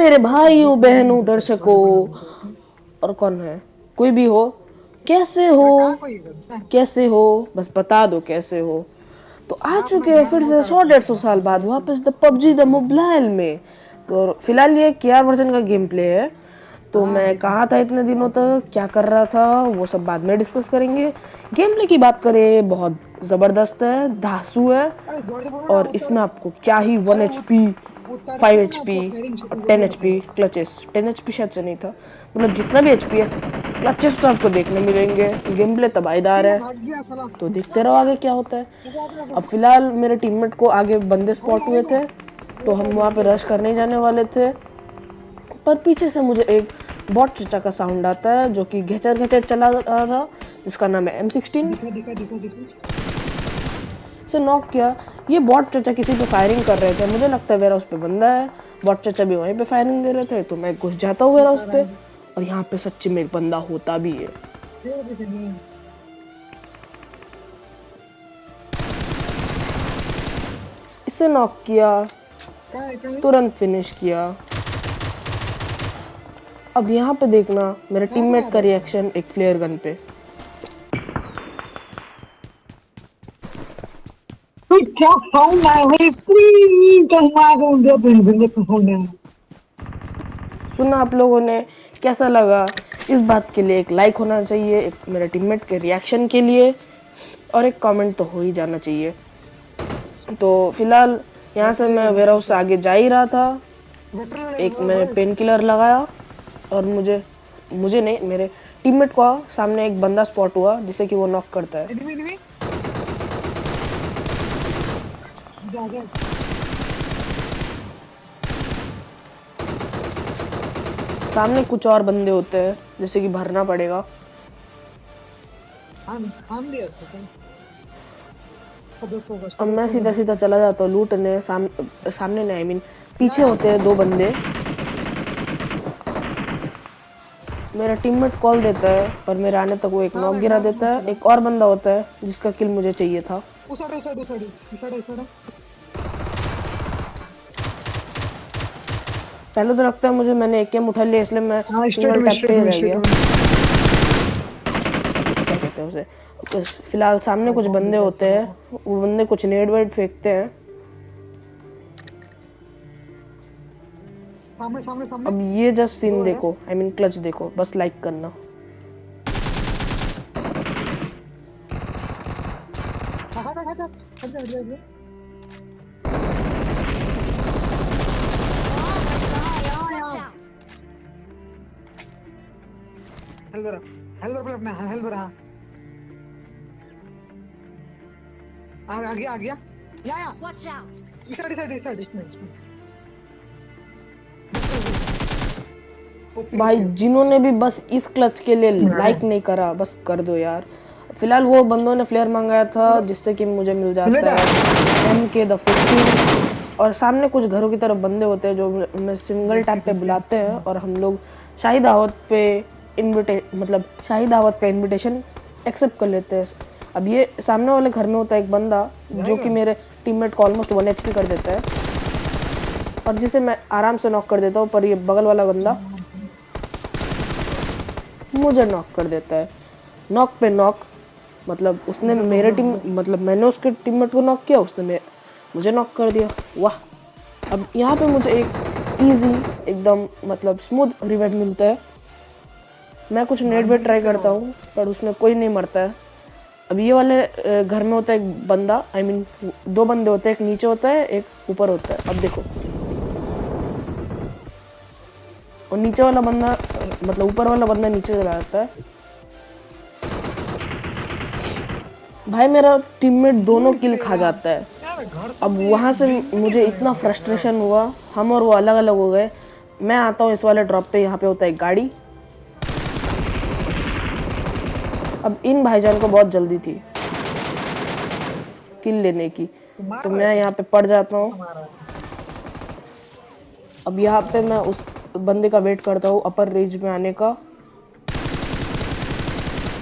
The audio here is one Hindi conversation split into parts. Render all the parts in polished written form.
मेरे भाइयों बहनों दर्शकों और कौन है, कोई भी हो, कैसे हो, कैसे हो, बस बता दो कैसे हो। तो आ चुके हैं फिर से 100-150 साल बाद वापस द पबजी द मोबाइल में। तो फिलहाल ये केआर वर्जन का गेम प्ले है। तो मैं कहाँ था इतने दिनों तक, क्या कर रहा था, वो सब बाद में डिस्कस करेंगे। गेम प्ले की बात करें, बहुत ज़बरदस्त है, धांसू है। और इसमें आपको क्या ही 1 HP, 5 HP और 10 HP क्लचेस, 10 HP शायद से नहीं था, मतलब जितना भी HP है क्लचेस तो आपको देखने मिलेंगे। गेम प्ले तबाहीदार है, तो देखते रहो आगे क्या होता है। अब फिलहाल मेरे टीममेट को आगे बंदे स्पॉट हुए थे, तो हम वहाँ पे रश करने जाने वाले थे, पर पीछे से मुझे एक बॉट चचा का साउंड आता है जो कि घचर घचर चला रहा था, जिसका नाम है M16। से नॉक किया। ये बॉट चचा किसी पे फायरिंग कर रहे थे, मुझे लगता है वेयर हाउस पे बंदा है। बॉट चचा भी वहीं पे फायरिंग दे रहे थे, तो मैं घुस जाता हूँ वेयर हाउस पे, और यहाँ पे सच्ची में एक बंदा होता भी है। इसे नॉक किया, तुरंत फिनिश किया। अब यहाँ पे देखना मेरे टीममेट का रिएक्शन एक फ्लेयर गन पे। क्या साउंड आया भाई, प्लीज कहना दो बंदे को साउंड। सुना आप लोगों ने, कैसा लगा? इस बात के लिए एक लाइक होना चाहिए, एक मेरे टीममेट के रिएक्शन के लिए, और एक कमेंट तो हो ही जाना चाहिए। तो फिलहाल यहाँ से मैं वेयर हाउस से आगे जा ही रहा था, एक मैंने पेन किलर लगाया, और मुझे नहीं, मेरे टीममेट को सामने एक बंदा स्पॉट हुआ जिसे कि वो नॉक करता है। सामने कुछ और बंदे होते हैं जैसे कि भरना पड़ेगा। अब मैं सीधा सीधा चला जाता हूँ लूटने। सामने नहीं, आई मीन पीछे होते हैं 2 बंदे। मेरा टीममेट कॉल देता है, पर मेरे आने तक वो एक नॉक गिरा देता है। एक और बंदा होता है जिसका किल मुझे चाहिए था। पहले तो लगता है मुझे मैंने एकेएम उठा लिया, इसलिए मैं सिंगल टैप पे रह गया। क्या कहते हैं उसे? फिलहाल सामने कुछ बंदे होते हैं, वो बंदे कुछ नेड वेड फेंकते हैं। अब ये जस्ट सीन देखो, आई मीन क्लच देखो, बस लाइक करना। आ गया या भाई जिन्होंने भी बस इस क्लच के लिए लाइक नहीं करा, बस कर दो यार। फिलहाल वो बंदों ने फ्लेयर मंगाया था जिससे कि मुझे मिल जाता है MK-15। और सामने कुछ घरों की तरफ बंदे होते हैं जो हमें सिंगल टैप पे बुलाते हैं, और हम लोग शाही दावत पे इनविटेशन एक्सेप्ट कर लेते हैं। अब ये सामने वाले घर में होता है एक बंदा जो कि मेरे टीममेट को ऑलमोस्ट 1 HP कर देता है, और जिसे मैं आराम से नॉक कर देता हूँ, पर ये बगल वाला बंदा मुझे नॉक कर देता है। नॉक पे नॉक, मतलब उसने मैंने उसके टीममेट को नॉक किया, उसने मुझे नॉक कर दिया। वाह। अब यहाँ पे मुझे एक इजी एकदम मतलब स्मूथ रिवाइव मिलता है। मैं कुछ नेट वेट ट्राई करता हूँ, पर उसमें कोई नहीं मरता है। अब ये वाले घर में होता है एक बंदा, आई मीन 2 बंदे होते हैं, एक नीचे होता है एक ऊपर होता है। अब देखो, और नीचे वाला बंदा मतलब ऊपर वाला बंदा नीचे चला जाता है। भाई मेरा टीममेट दोनों किल खा जाता है। अब वहाँ से मुझे इतना फ्रस्ट्रेशन हुआ, हम और वो अलग अलग हो गए। मैं आता हूँ इस वाले ड्रॉप पे, यहाँ पे होता है एक गाड़ी। अब इन भाईजान को बहुत जल्दी थी किल लेने की, तो मैं यहाँ पे पड़ जाता हूँ। अब यहाँ पे मैं उस बंदे का वेट करता हूँ अपर रेंज में आने का।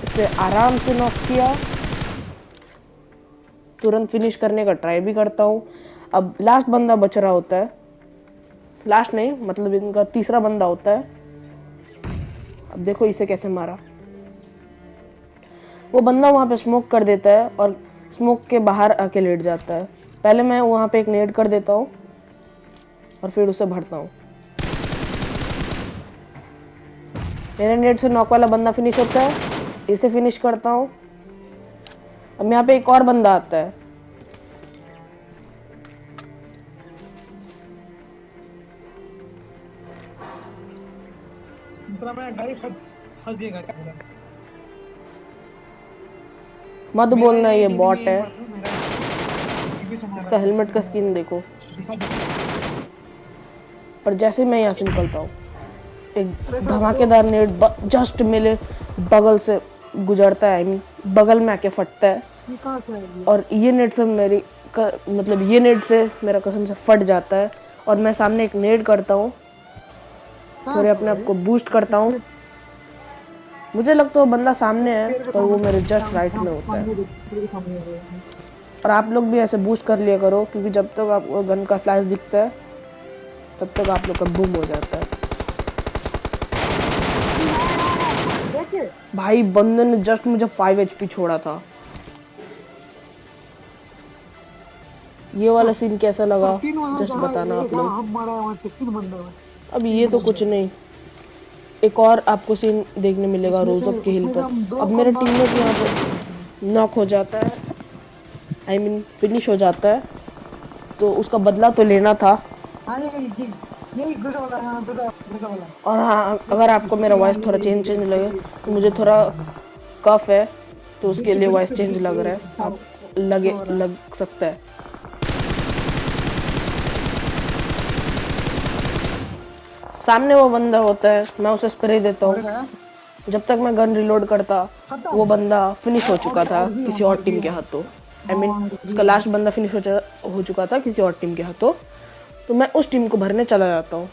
इसे आराम से नॉक किया, तुरंत फिनिश करने का ट्राई भी करता हूँ। अब लास्ट बंदा बच रहा होता है, लास्ट नहीं, मतलब इनका तीसरा बंदा होता है। अब देखो इसे कैसे मारा। वो बंदा वहाँ पे स्मोक कर देता है और स्मोक के बाहर आके लेट जाता है। पहले मैं वहाँ पे एक नेड कर देता हूँ और फिर उसे भरता हूँ। मेरे नेड से नॉक वाला बंदा फिनिश होता है, इसे फिनिश करता हूँ। अब यहाँ पे एक और बंदा आता है। मत बोलना ये बॉट है। इसका हेलमेट का स्किन देखो। पर जैसे मैं यहाँ से निकलता हूँ, एक धमाकेदार नेट जस्ट मेरे बगल से गुजरता है, I mean, बगल में आके फटता है। और ये नेट से मतलब ये नेट से मेरा कसम से फट जाता है और मैं सामने एक नेट करता हूँ, थोड़े अपने आप को बूस्ट करता हूँ। मुझे लगता है वो बंदा सामने है पर वो मेरे जस्ट राइट में होता है। और आप लोग भी ऐसे बूस्ट कर लिया करो, क्योंकि जब तक आपको गन का फ्लैश दिखता है तब तक आप लोग का बूम हो जाता है। भाई बंदे ने जस्ट मुझे 5 HP छोड़ा था। ये वाला सीन कैसा लगा जस्ट बताना आप लोग। अब ये तो कुछ नहीं, एक और आपको सीन देखने मिलेगा रोजक के हिल पर। अब मेरा टीममेट यहाँ पे नॉक हो जाता है, I mean फिनिश हो जाता है, तो उसका बदला तो लेना था। और हाँ, अगर आपको मेरा वॉइस थोड़ा चेंज लगे तो मुझे थोड़ा कफ है, तो उसके लिए वॉइस चेंज लग रहा है, आप लग सकता है। सामने वो बंदा होता है, मैं उसे स्प्रे देता हूँ। जब तक मैं गन रिलोड करता वो बंदा फिनिश हो चुका था किसी और टीम के हाथों। I mean, उसका लास्ट बंदा फिनिश हो चुका था किसी और टीम के हाथों। तो मैं उस टीम को भरने चला जाता हूँ।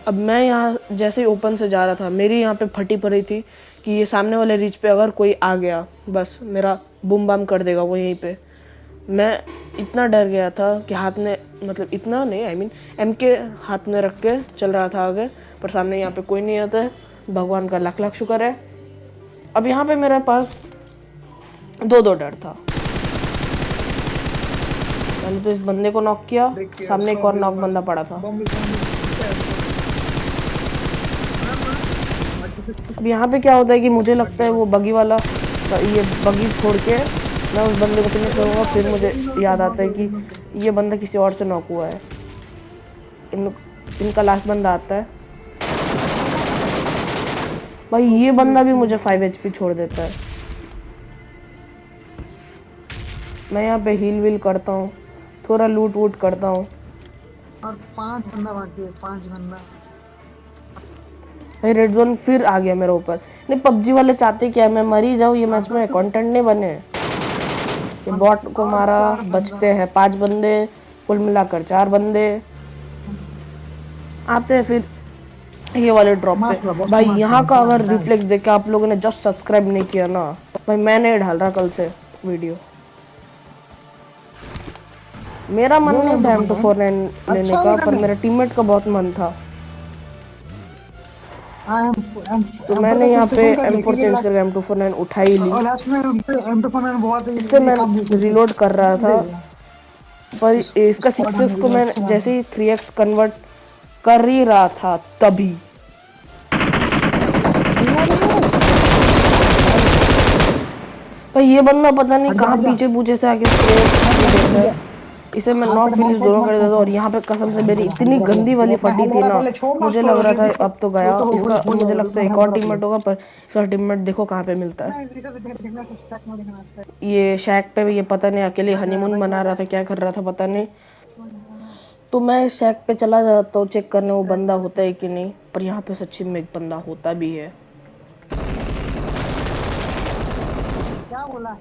अब मैं यहाँ जैसे ही ओपन से जा रहा था, मेरी यहाँ पे फटी पड़ी थी कि ये सामने वाले रीच पे अगर कोई आ गया बस मेरा बूम बाम कर देगा वो यहीं पे। मैं इतना डर गया था कि हाथ में, मतलब इतना नहीं, I mean MK हाथ में रख के चल रहा था आगे, पर सामने यहाँ पे कोई नहीं आता है। भगवान का लाख लाख शुक्र है। अब यहाँ पे मेरे पास दो डर था। मैंने तो इस बंदे को नॉक किया, सामने एक और नॉक बंदा पड़ा था। अब यहाँ पे क्या होता है कि मुझे लगता है वो बगी वाला, ये बगी छोड़ के मैं उस बंदे को फिनिश करूँगा। फिर मुझे याद आता है कि ये बंदा किसी और से नॉक हुआ है। इनका लास्ट बंदा आता है। भाई ये बंदा भी मुझे 5 HP छोड़ देता है। मैं यहाँ पे हील वील करता हूँ, थोड़ा लूट वूट करता हूँ। और 5 बंदा बाकी है, 5 बंदा। भाई रेड जोन फिर आ गया मेरे ऊपर। नहीं, पबजी वाले चाहते क्या मैं मर ही जाऊँ, ये मैच में कंटेंट नहीं बने। ये बॉट को मारा, बचते हैं 5 बंदे, कुल मिलाकर 4 बंदे आते हैं फिर ये वाले ड्रॉप पे। भाई यहाँ का अगर रिफ्लेक्स देख के आप लोगों ने जस्ट सब्सक्राइब नहीं किया ना, भाई मैंने डाल रहा कल से वीडियो। मेरा मन नहीं था M249 लेने का, पर मेरा टीममेट का बहुत मन था, तो मैंने यहाँ पे M4 चेंज करके M249 उठा ही ली। इससे मैं रिलोड कर रहा था, पर इसका 6x को मैं जैसे ही 3x कन्वर्ट कर ही रहा था तभी भाई ये बंदा पता नहीं कहाँ पीछे से आके स्प्रे, इसे मैं नॉक फिनिश दोनों कर देता। और यहाँ पे कसम से मेरी इतनी गंदी वाली फटी थी ना, मुझे लग रहा था अब तो गया इसका। मुझे लगता है एक और टीममेट होगा, पर इसका टीममेट देखो कहाँ पे मिलता है। ये शैक पे भी ये पता नहीं अकेले हनीमून मना रहा था, क्या कर रहा था पता नहीं। तो मैं शैक पे चला जाता हूँ चेक करने वो बंदा होता है कि नहीं, पर यहाँ पे सच्ची में एक बंदा होता भी है। क्या बोला?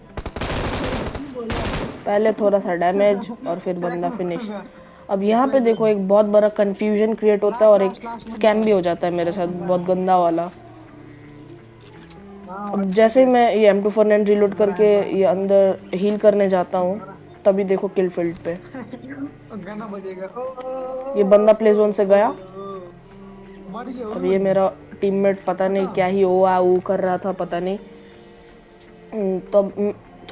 पहले थोड़ा सा डैमेज और फिर बंदा फिनिश। अब यहाँ पे देखो एक बहुत बड़ा कंफ्यूजन क्रिएट होता है और एक स्कैम भी हो जाता है मेरे साथ, बहुत गंदा वाला। अब जैसे ही मैं ये M249 रिलोड करके ये अंदर हील करने जाता हूँ, तभी देखो किल फील्ड पे गाना बजेगा ओ ये बंदा प्ले जोन से गया। मर गया अब ये मेरा टीममेट पता नहीं क्या ही ओ आ ऊ कर रहा था, पता नहीं। तो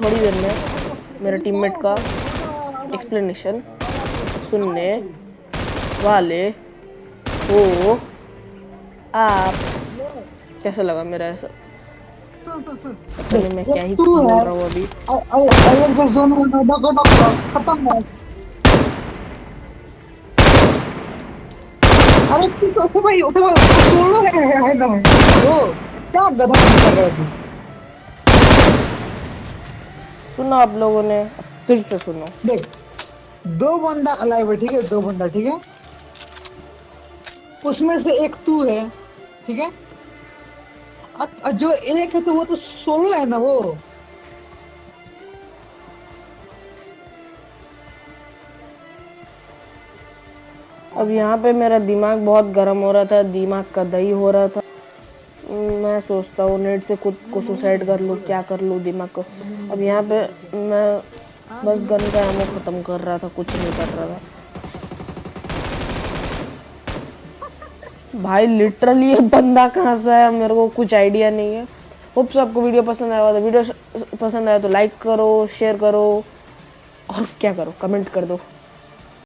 थोड़ी देर में मेरे टीममेट का एक्सप्लेनेशन सुनने वाले हो आप। कैसा लगा मेरा ऐसा? पता नहीं मैं क्या ही तू बोल है रहा हूँ अभी। अगर जो दोनों खत्म है। अरे तू तो भाई उठो सोलो है ना वो क्या गधा कर रहा है तू। सुना आप लोगों ने? फिर से सुनो। देख दो बंदा अलाइव है ठीक है, दो बंदा ठीक है, उसमें से एक तू है ठीक है, जो एक है तो वो तो सोलो है ना वो। अब यहाँ पे मेरा दिमाग बहुत गर्म हो रहा था, दिमाग का दही हो रहा था। मैं सोचता हूँ नेट से खुद को सुसाइड कर लूँ, क्या कर लूँ दिमाग को। अब यहाँ पे मैं बस गन का एमो ख़त्म कर रहा था, कुछ नहीं कर रहा था भाई। लिटरली ये बंदा कहाँ से आया मेरे को कुछ आइडिया नहीं है। होप सो आपको वीडियो पसंद आया होगा। वीडियो पसंद आया तो लाइक करो, शेयर करो और क्या करो, कमेंट कर दो।